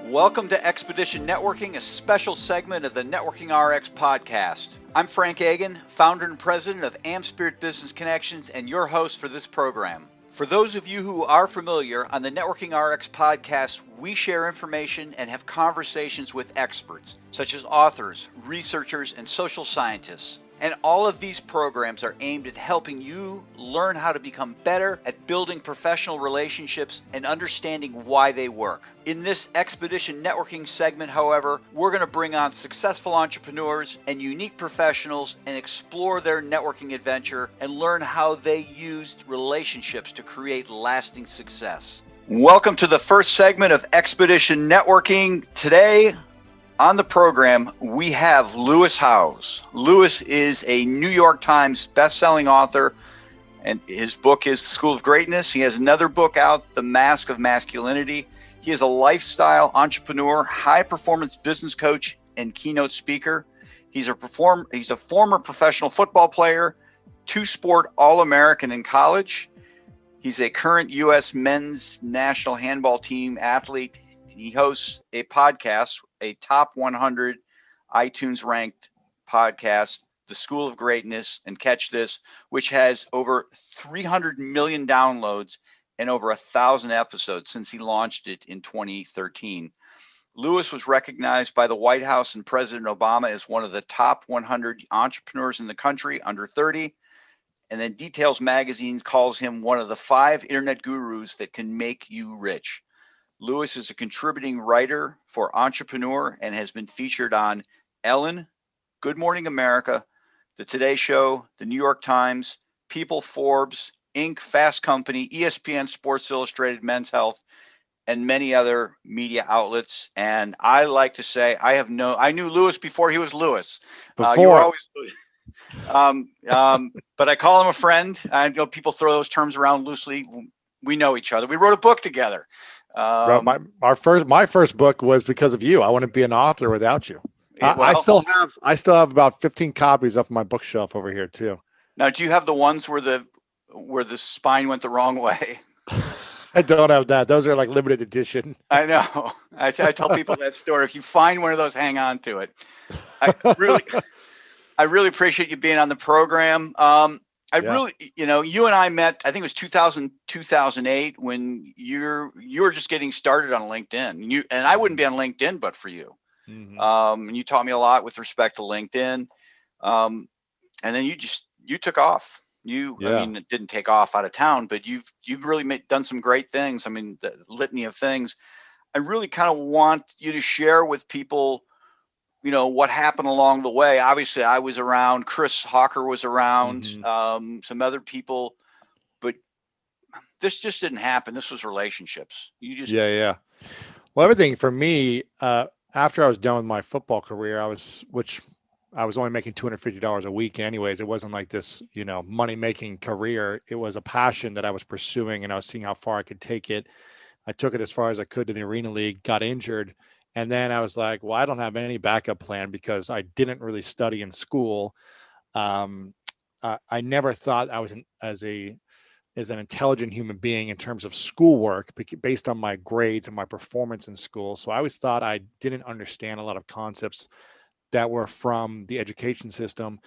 Welcome to Expedition Networking, a special segment of the Networking RX podcast. I'm Frank Agin, founder and president of AmSpirit Business Connections, and your host for this program. For those of you who are familiar, on the Networking RX podcast, we share information and have conversations with experts, such as authors, researchers, and social scientists. And all of these programs are aimed at helping you learn how to become better at building professional relationships and understanding why they work. In this Expedition Networking segment, however, we're going to bring on successful entrepreneurs and unique professionals and explore their networking adventure and learn how they used relationships to create lasting success. Welcome to the first segment of Expedition Networking. Today, on the program, we have Lewis Howes. Lewis is a New York Times best-selling author, and his book is The School of Greatness. He has another book out, The Mask of Masculinity. He is a lifestyle entrepreneur, high-performance business coach, and keynote speaker. He's a former professional football player, two-sport All-American in college. He's a current U.S. men's national handball team athlete. He hosts a podcast, a top 100 iTunes ranked podcast, The School of Greatness, and catch this, which has over 300 million downloads and over 1,000 episodes since he launched it in 2013. Lewis was recognized by the White House and President Obama as one of the top 100 entrepreneurs in the country under 30. And then Details Magazine calls him one of the 5 internet gurus that can make you rich. Lewis is a contributing writer for Entrepreneur and has been featured on Ellen, Good Morning America, The Today Show, The New York Times, People, Forbes, Inc., Fast Company, ESPN, Sports Illustrated, Men's Health, and many other media outlets. And I like to say I knew Lewis before he was Lewis. You were always Lewis. But I call him a friend. I know people throw those terms around loosely. We know each other. We wrote a book together. My first book was because of you. I wouldn't be an author without you. I still have about 15 copies up on my bookshelf over here too. Now, do you have the ones where the spine went the wrong way? I don't have that. Those are like limited edition. I know. I tell people that story. If you find one of those, hang on to it. I really appreciate you being on the program. Really, you and I met, I think it was 2008 when you were just getting started on LinkedIn. And I wouldn't be on LinkedIn but for you. Mm-hmm. And you taught me a lot with respect to LinkedIn. And then you took off. I mean, it didn't take off out of town, but you've really done some great things. I mean, the litany of things. I really kind of want you to share with people, what happened along the way. Obviously, I was around. Chris Hawker was around. Mm-hmm. Some other people, but this just didn't happen. This was relationships. Yeah. Well, everything for me. After I was done with my football career, I was only making $250 a week. Anyways, it wasn't like this, money making career. It was a passion that I was pursuing, and I was seeing how far I could take it. I took it as far as I could to the Arena League. Got injured. And then I was like, well, I don't have any backup plan because I didn't really study in school. I never thought I was as an intelligent human being in terms of schoolwork based on my grades and my performance in school. So I always thought I didn't understand a lot of concepts that were from the education system.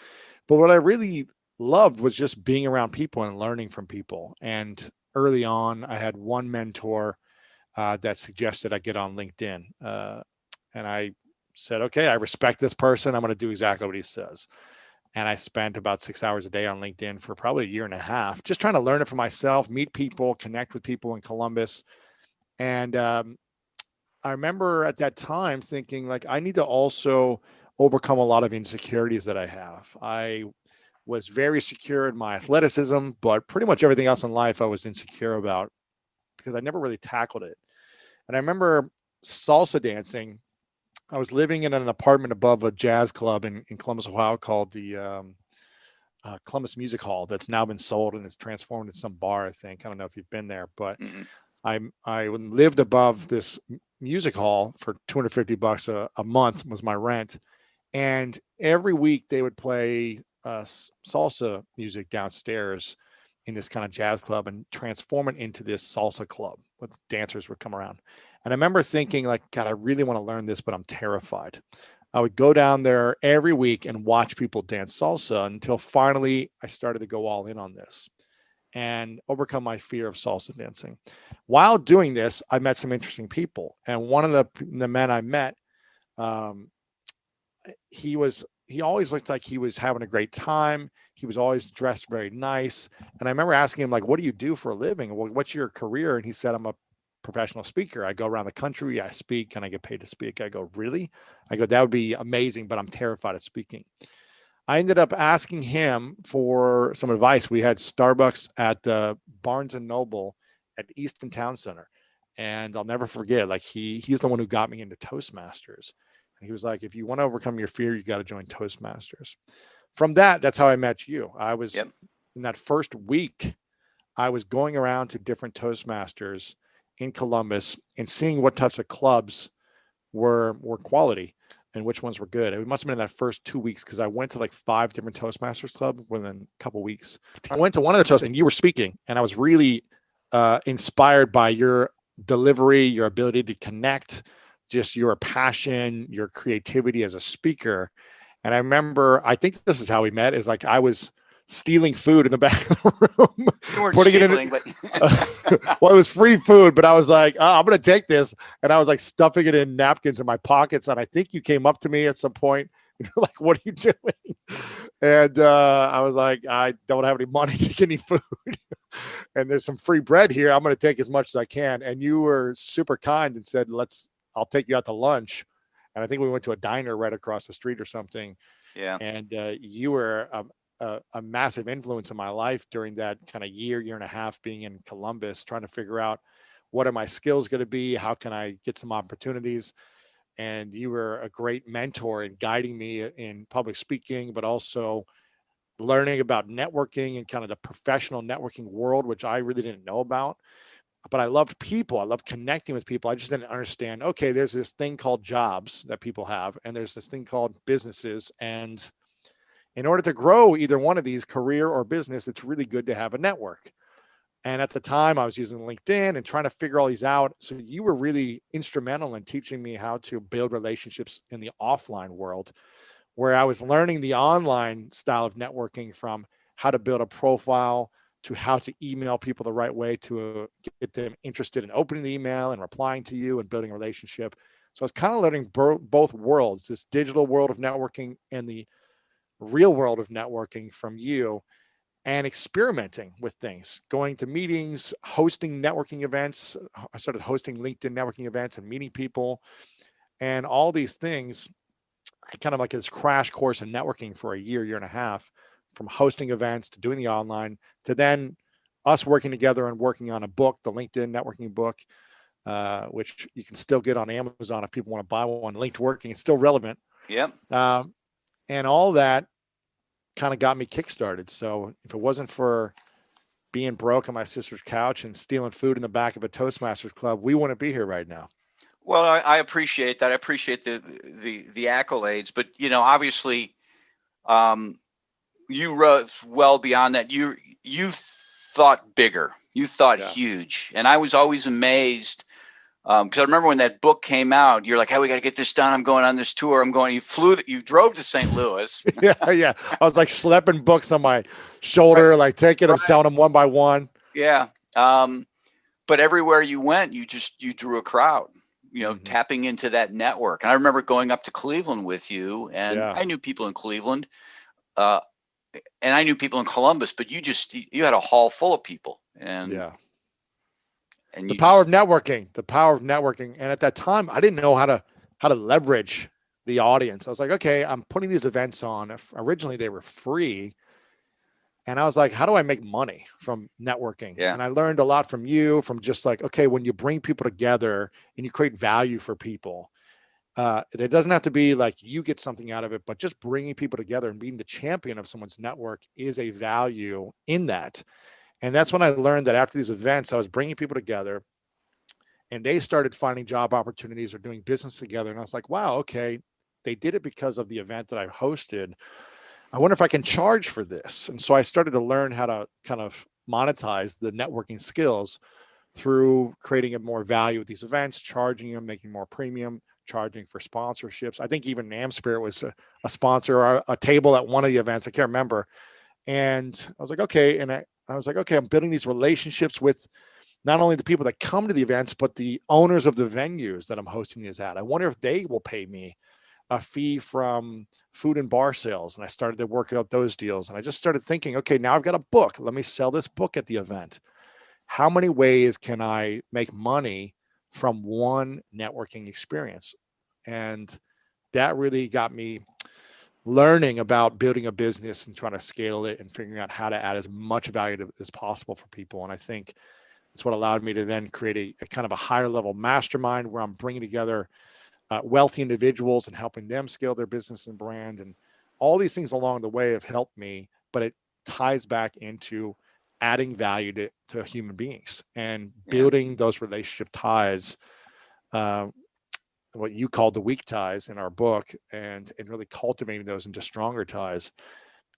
But what I really loved was just being around people and learning from people. And early on, I had one mentor that suggested I get on LinkedIn. And I said, okay, I respect this person. I'm going to do exactly what he says. And I spent about 6 hours a day on LinkedIn for probably a year and a half, just trying to learn it for myself, meet people, connect with people in Columbus. And I remember at that time thinking, like, I need to also overcome a lot of insecurities that I have. I was very secure in my athleticism, but pretty much everything else in life I was insecure about because I never really tackled it. And I remember salsa dancing. I was living in an apartment above a jazz club in Columbus, Ohio called the Columbus Music Hall that's now been sold and it's transformed into some bar, I think. I don't know if you've been there, but I lived above this music hall for $250 a month was my rent. And every week they would play salsa music downstairs in this kind of jazz club and transform it into this salsa club with dancers would come around. And I remember thinking like, God, I really want to learn this, but I'm terrified. I would go down there every week and watch people dance salsa until finally I started to go all in on this and overcome my fear of salsa dancing. While doing this, I met some interesting people. And one of the men I met, um, he always looked like he was having a great time. He was always dressed very nice. And I remember asking him, like, what do you do for a living? What's your career? And he said, I'm a professional speaker. I go around the country, I speak, and I get paid to speak. I go, really? I go, that would be amazing, but I'm terrified of speaking. I ended up asking him for some advice. We had Starbucks at the Barnes and Noble at Easton Town Center. And I'll never forget, like he's the one who got me into Toastmasters. And he was like, if you want to overcome your fear, you got to join Toastmasters. From that's how I met you. I was in that first week, I was going around to different Toastmasters in Columbus and seeing what types of clubs were quality and which ones were good. It must have been in that first 2 weeks because I went to like 5 different Toastmasters clubs within a couple of weeks. I went to one of the Toastmasters and you were speaking, and I was really inspired by your delivery, your ability to connect, just your passion, your creativity as a speaker. And I remember, I think this is how we met, is like I was stealing food in the back of the room. You weren't stealing, but well, it was free food, but I was like, oh, I'm going to take this. And I was like stuffing it in napkins in my pockets. And I think you came up to me at some point and you're like, what are you doing? And I was like, I don't have any money to get any food. And there's some free bread here. I'm going to take as much as I can. And you were super kind and said, I'll take you out to lunch. And I think we went to a diner right across the street or something. Yeah. And you were a massive influence in my life during that kind of year and a half being in Columbus, trying to figure out what are my skills going to be? How can I get some opportunities? And you were a great mentor in guiding me in public speaking, but also learning about networking and kind of the professional networking world, which I really didn't know about. But I loved people. I loved connecting with people. I just didn't understand, okay, there's this thing called jobs that people have, and there's this thing called businesses. And in order to grow either one of these, career or business, it's really good to have a network. And at the time I was using LinkedIn and trying to figure all these out. So you were really instrumental in teaching me how to build relationships in the offline world, where I was learning the online style of networking, from how to build a profile to how to email people the right way to get them interested in opening the email and replying to you and building a relationship. So I was kind of learning both worlds, this digital world of networking and the real world of networking from you, and experimenting with things, going to meetings, hosting networking events. I started hosting LinkedIn networking events and meeting people and all these things. I kind of like this crash course in networking for a year and a half, from hosting events to doing the online to then us working together and working on a book, the LinkedIn networking book, which you can still get on Amazon if people want to buy one. Linked Working, it's still relevant. Yep. And all that kind of got me kickstarted. So if it wasn't for being broke on my sister's couch and stealing food in the back of a Toastmasters club, we wouldn't be here right now. Well, I appreciate that. I appreciate the accolades, but obviously, you rose well beyond that. You thought bigger. You thought huge, and I was always amazed. Because I remember when that book came out, you're like, "Hey, we got to get this done. I'm going on this tour. You drove to St. Louis." yeah. I was like schlepping books on my shoulder, like taking them, selling them one by one. Yeah. But everywhere you went, you drew a crowd, tapping into that network. And I remember going up to Cleveland with you, and I knew people in Cleveland, and I knew people in Columbus, but you had a hall full of people. And and the power of networking. And at that time, I didn't know how to leverage the audience. I was like, okay, I'm putting these events on. Originally they were free. And I was like, how do I make money from networking? Yeah. And I learned a lot from you, from just like, okay, when you bring people together and you create value for people, it doesn't have to be like you get something out of it, but just bringing people together and being the champion of someone's network is a value in that. And that's when I learned that after these events, I was bringing people together and they started finding job opportunities or doing business together. And I was like, wow, okay, they did it because of the event that I hosted. I wonder if I can charge for this. And so I started to learn how to kind of monetize the networking skills. through creating a more value with these events, charging them, making more premium, charging for sponsorships. I think even AmSpirit was a sponsor or a table at one of the events. I can't remember. And I was like, okay. And I was like, okay, I'm building these relationships with not only the people that come to the events, but the owners of the venues that I'm hosting these at. I wonder if they will pay me a fee from food and bar sales. And I started to work out those deals. And I just started thinking, okay, now I've got a book. Let me sell this book at the event. How many ways can I make money from one networking experience? And that really got me learning about building a business and trying to scale it and figuring out how to add as much value as possible for people. And I think it's what allowed me to then create a kind of a higher level mastermind where I'm bringing together wealthy individuals and helping them scale their business and brand. And all these things along the way have helped me, but it ties back into adding value to human beings and building those relationship ties, what you call the weak ties in our book, and really cultivating those into stronger ties.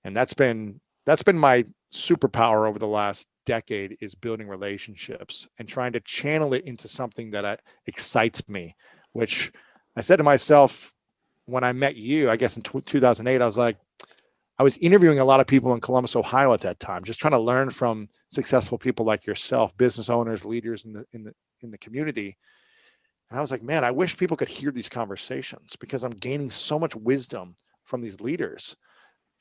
And that's been my superpower over the last decade, is building relationships and trying to channel it into something that excites me, which I said to myself when I met you, I guess in 2008, I was like, I was interviewing a lot of people in Columbus, Ohio at that time, just trying to learn from successful people like yourself, business owners, leaders in the community. And I was like, man, I wish people could hear these conversations, because I'm gaining so much wisdom from these leaders.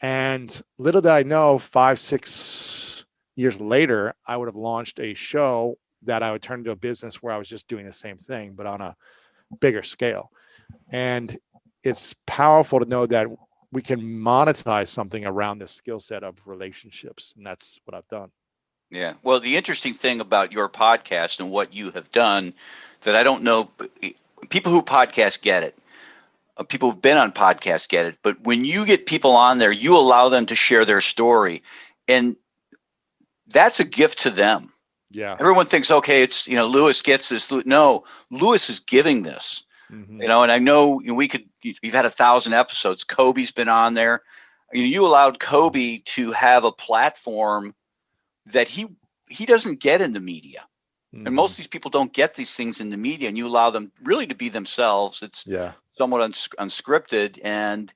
And little did I know, 5-6 years later, I would have launched a show that I would turn into a business where I was just doing the same thing, but on a bigger scale. And it's powerful to know that we can monetize something around this skill set of relationships. And that's what I've done. Yeah. Well, the interesting thing about your podcast and what you have done that I don't know, people who podcast get it. People who've been on podcasts get it. But when you get people on there, you allow them to share their story. And that's a gift to them. Yeah. Everyone thinks, okay, it's, Lewis gets this. No, Lewis is giving this. And I know you've had 1,000 episodes. Kobe's been on there. You allowed Kobe to have a platform that he doesn't get in the media. And most of these people don't get these things in the media, and you allow them really to be themselves. It's somewhat unscripted. And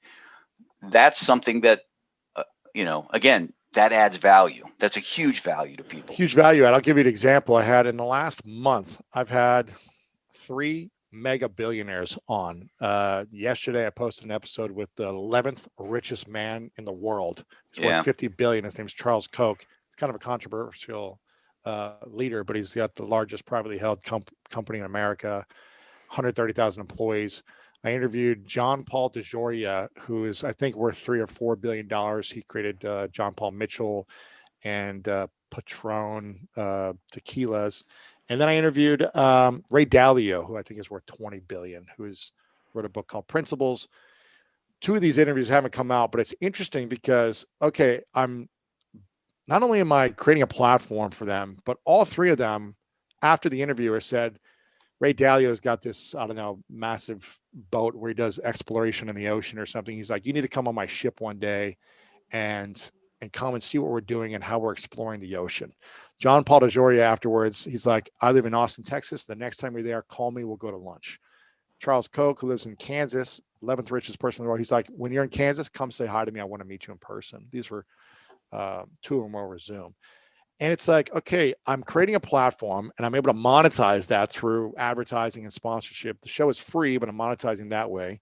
that's something that, again, that adds value. That's a huge value to people. Huge value. And I'll give you an example. I had in the last month, I've had 3 mega billionaires on. Yesterday, I posted an episode with the 11th richest man in the world. He's worth 50 billion. His name's Charles Koch. He's kind of a controversial leader, but he's got the largest privately held company in America, 130,000 employees. I interviewed John Paul DeJoria, who is, I think, worth $3 or $4 billion. He created John Paul Mitchell and Patron tequilas. And then I interviewed Ray Dalio, who I think is worth 20 billion, who's wrote a book called Principles. 2 of these interviews haven't come out, but it's interesting because, okay, not only am I creating a platform for them, but all 3 of them, after the interviewer said, Ray Dalio's got this, I don't know, massive boat where he does exploration in the ocean or something. He's like, you need to come on my ship one day and come and see what we're doing and how we're exploring the ocean. John Paul DeJoria afterwards, he's like, I live in Austin, Texas. The next time you're there, call me. We'll go to lunch. Charles Koch, who lives in Kansas, 11th richest person in the world. He's like, when you're in Kansas, come say hi to me. I want to meet you in person. These were 2 of them over Zoom. And it's like, okay, I'm creating a platform and I'm able to monetize that through advertising and sponsorship. The show is free, but I'm monetizing that way.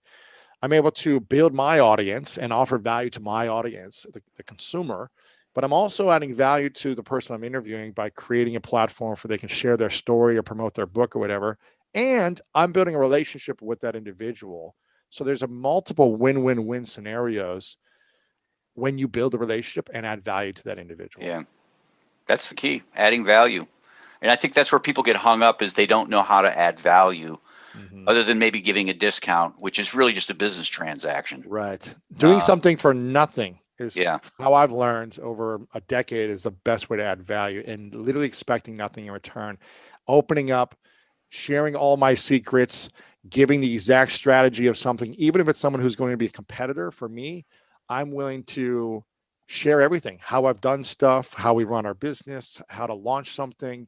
I'm able to build my audience and offer value to my audience, the consumer, but I'm also adding value to the person I'm interviewing by creating a platform where they can share their story or promote their book or whatever. And I'm building a relationship with that individual. So there's a multiple win-win-win scenarios when you build a relationship and add value to that individual. Yeah, that's the key, adding value. And I think that's where people get hung up, is they don't know how to add value other than maybe giving a discount, which is really just a business transaction. Right. Doing something for nothing is how I've learned over a decade is the best way to add value, and literally expecting nothing in return. Opening up, sharing all my secrets, giving the exact strategy of something, even if it's someone who's going to be a competitor for me, I'm willing to share everything, how I've done stuff, how we run our business, how to launch something,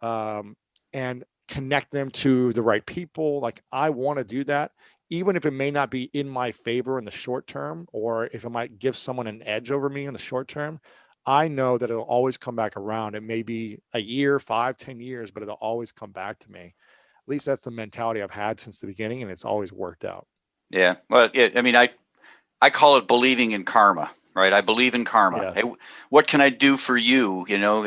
and connect them to the right people. Like, I want to do that, even if it may not be in my favor in the short term, or if it might give someone an edge over me in the short term. I know that it'll always come back around. It may be a year, 5, 10 years, but it'll always come back to me. At least that's the mentality I've had since the beginning, and it's always worked out. Yeah. Well, I mean, I call it believing in karma, right? I believe in karma. Yeah. Hey, what can I do for you? You know,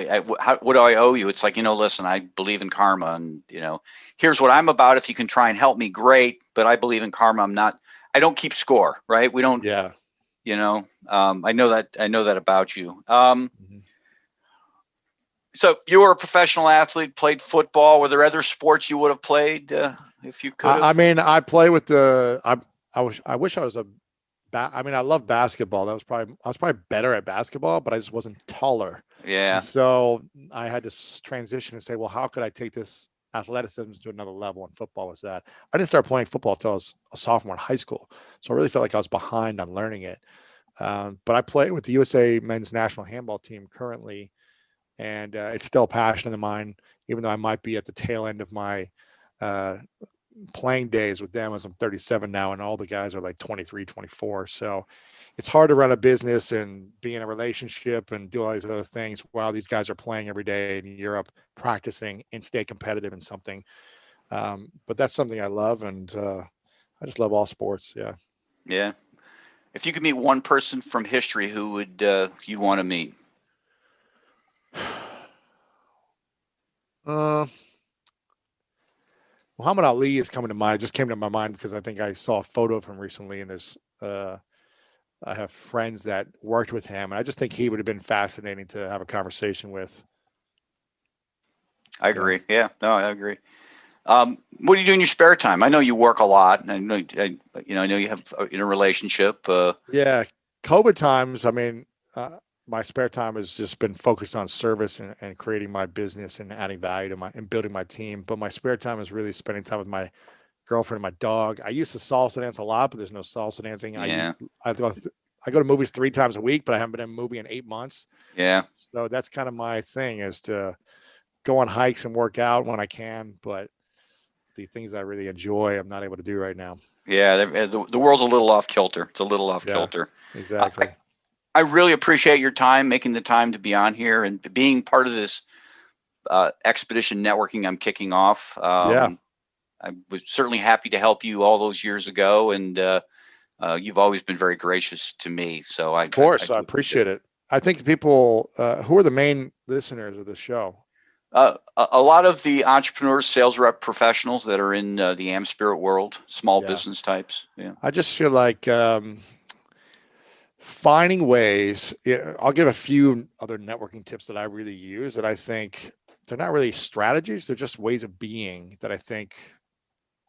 what do I owe you? It's like, listen, I believe in karma, and, here's what I'm about. If you can try and help me, great. But I believe in karma. I don't keep score, right? We don't, Yeah. I know that about you. Mm-hmm. So you were a professional athlete, played football. Were there other sports you would have played if you could have? I mean, I play with I wish I was I mean, I love basketball. I was probably better at basketball, but I just wasn't taller. Yeah. And so I had to transition and say, well, how could I take this athleticism to another level? And football was that. I didn't start playing football until I was a sophomore in high school. So I really felt like I was behind on learning it. But I play with the USA men's national handball team currently. And it's still a passion of mine, even though I might be at the tail end of my playing days with them, as I'm 37 now, and all the guys are like 23, 24. So it's hard to run a business and be in a relationship and do all these other things while these guys are playing every day in Europe, practicing, and stay competitive in something. But that's something I love, and I just love all sports. Yeah. Yeah. If you could meet one person from history, who would you want to meet? Muhammad Ali is coming to mind. It just came to my mind because I think I saw a photo of him recently, and I have friends that worked with him, and I just think he would have been fascinating to have a conversation with. I agree. Yeah, no, I agree. What do you do in your spare time? I know you work a lot, and I know you have in a relationship. Yeah, COVID times. I mean, my spare time has just been focused on service and creating my business and adding value to and building my team. But my spare time is really spending time with my girlfriend and my dog. I used to salsa dance a lot, but there's no salsa dancing. Yeah. I go to movies 3 times a week, but I haven't been in a movie in 8 months. Yeah. So that's kind of my thing, is to go on hikes and work out when I can. But the things I really enjoy, I'm not able to do right now. Yeah. The world's a little off kilter. It's a little off kilter. Exactly. I really appreciate your time, making the time to be on here and being part of this expedition networking I'm kicking off. I was certainly happy to help you all those years ago, and you've always been very gracious to me. So I appreciate it. I think people who are the main listeners of the show. A lot of the entrepreneurs, sales rep professionals that are in the AmSpirit world, small business types. Yeah. I just feel like finding ways. I'll give a few other networking tips that I really use that I think they're not really strategies. They're just ways of being that I think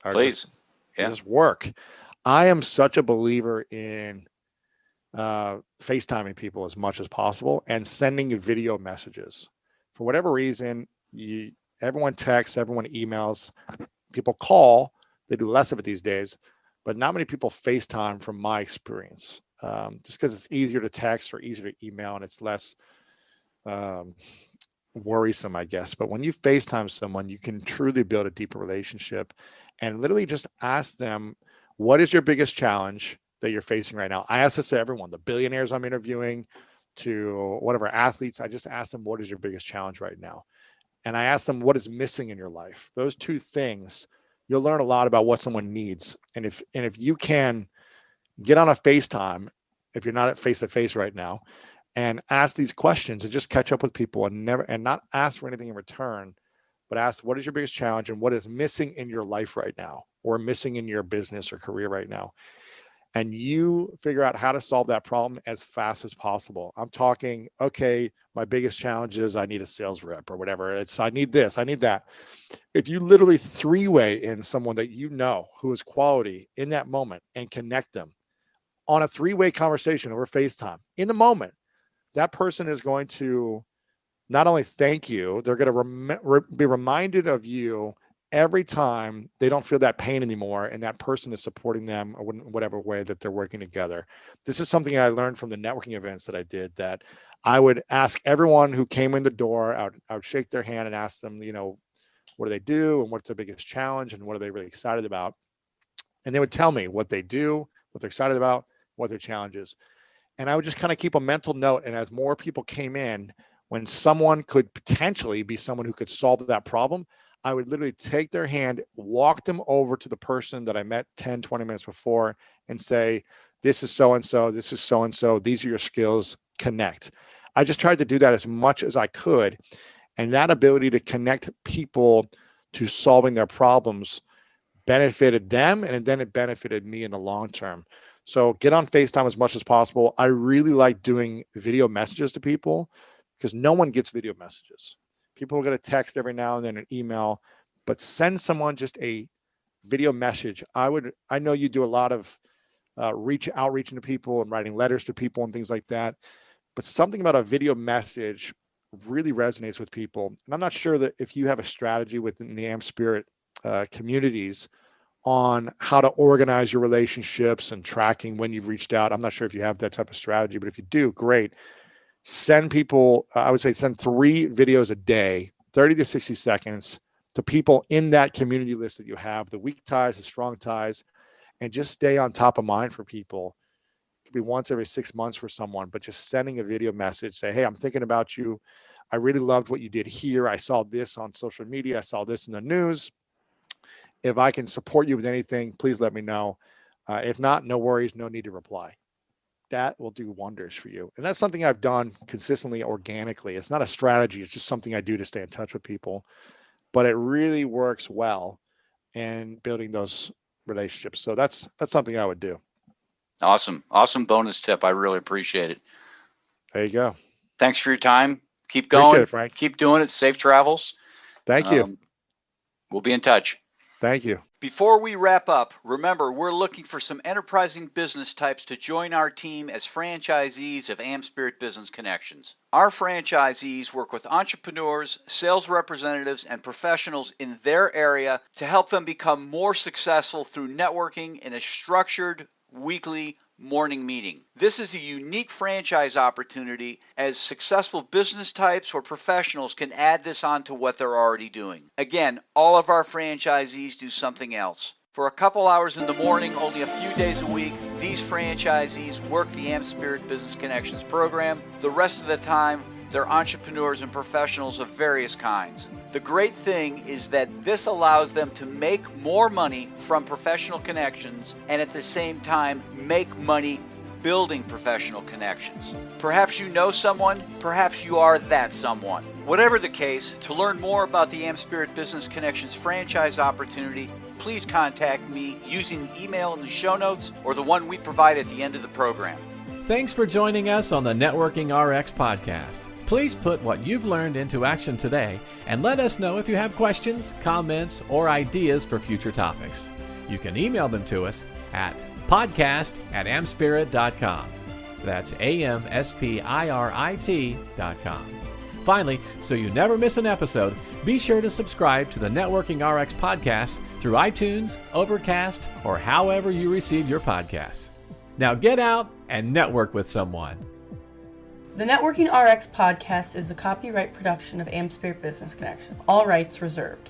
are just work. I am such a believer in FaceTiming people as much as possible and sending video messages. For whatever reason, everyone texts, everyone emails, people call. They do less of it these days, but not many people FaceTime from my experience. Just because it's easier to text or easier to email, and it's less worrisome, I guess. But when you FaceTime someone, you can truly build a deeper relationship and literally just ask them, what is your biggest challenge that you're facing right now? I ask this to everyone, the billionaires I'm interviewing, to whatever athletes. I just ask them, what is your biggest challenge right now? And I ask them, what is missing in your life? Those 2 things, you'll learn a lot about what someone needs. And if you can get on a FaceTime, if you're not at face-to-face right now, and ask these questions and just catch up with people and not ask for anything in return, but ask, what is your biggest challenge and what is missing in your life right now, or missing in your business or career right now? And you figure out how to solve that problem as fast as possible. I'm talking, okay, my biggest challenge is I need a sales rep or whatever. It's I need this, I need that. If you literally 3-way in someone that you know who is quality in that moment and connect them on a 3-way conversation over FaceTime in the moment, that person is going to not only thank you, they're going to be reminded of you every time they don't feel that pain anymore, and that person is supporting them or whatever way that they're working together. This is something I learned from the networking events that I did, that I would ask everyone who came in the door, I would shake their hand and ask them, what do they do and what's their biggest challenge and what are they really excited about? And they would tell me what they do, what they're excited about, what their challenge is. And I would just kind of keep a mental note. And as more people came in, when someone could potentially be someone who could solve that problem, I would literally take their hand, walk them over to the person that I met 10, 20 minutes before and say, this is so-and-so, this is so-and-so, these are your skills, connect. I just tried to do that as much as I could. And that ability to connect people to solving their problems benefited them, and then it benefited me in the long term. So get on FaceTime as much as possible. I really like doing video messages to people because no one gets video messages. People are going to text every now and then, an email, but send someone just a video message. I know you do a lot of outreaching to people and writing letters to people and things like that, but something about a video message really resonates with people. And I'm not sure that if you have a strategy within the AmSpirit communities on how to organize your relationships and tracking when you've reached out. I'm not sure if you have that type of strategy, but if you do, great. Send people, I would say send 3 videos a day, 30 to 60 seconds to people in that community list that you have, the weak ties, the strong ties, and just stay on top of mind for people. It could be once every 6 months for someone, but just sending a video message, say, hey, I'm thinking about you. I really loved what you did here. I saw this on social media. I saw this in the news. If I can support you with anything, please let me know. If not, no worries, no need to reply. That will do wonders for you. And that's something I've done consistently, organically. It's not a strategy. It's just something I do to stay in touch with people. But it really works well in building those relationships. So that's something I would do. Awesome. Awesome bonus tip. I really appreciate it. There you go. Thanks for your time. Keep going. Appreciate it, Frank. Keep doing it. Safe travels. Thank you. We'll be in touch. Thank you. Before we wrap up, remember, we're looking for some enterprising business types to join our team as franchisees of AmSpirit Business Connections. Our franchisees work with entrepreneurs, sales representatives, and professionals in their area to help them become more successful through networking in a structured, weekly morning meeting. This is a unique franchise opportunity as successful business types or professionals can add this on to what they're already doing. Again, all of our franchisees do something else. For a couple hours in the morning, only a few days a week, these franchisees work the AmSpirit Business Connections program. The rest of the time, they're entrepreneurs and professionals of various kinds. The great thing is that this allows them to make more money from professional connections and at the same time make money building professional connections. Perhaps you know someone, perhaps you are that someone. Whatever the case, to learn more about the AmSpirit Business Connections franchise opportunity, please contact me using the email in the show notes or the one we provide at the end of the program. Thanks for joining us on the Networking RX podcast. Please put what you've learned into action today and let us know if you have questions, comments, or ideas for future topics. You can email them to us at podcast@amspirit.com. That's AmSpirit.com. Finally, so you never miss an episode, be sure to subscribe to the Networking RX podcast through iTunes, Overcast, or however you receive your podcasts. Now get out and network with someone. The Networking RX podcast is the copyright production of AmSpirit Business Connection. All rights reserved.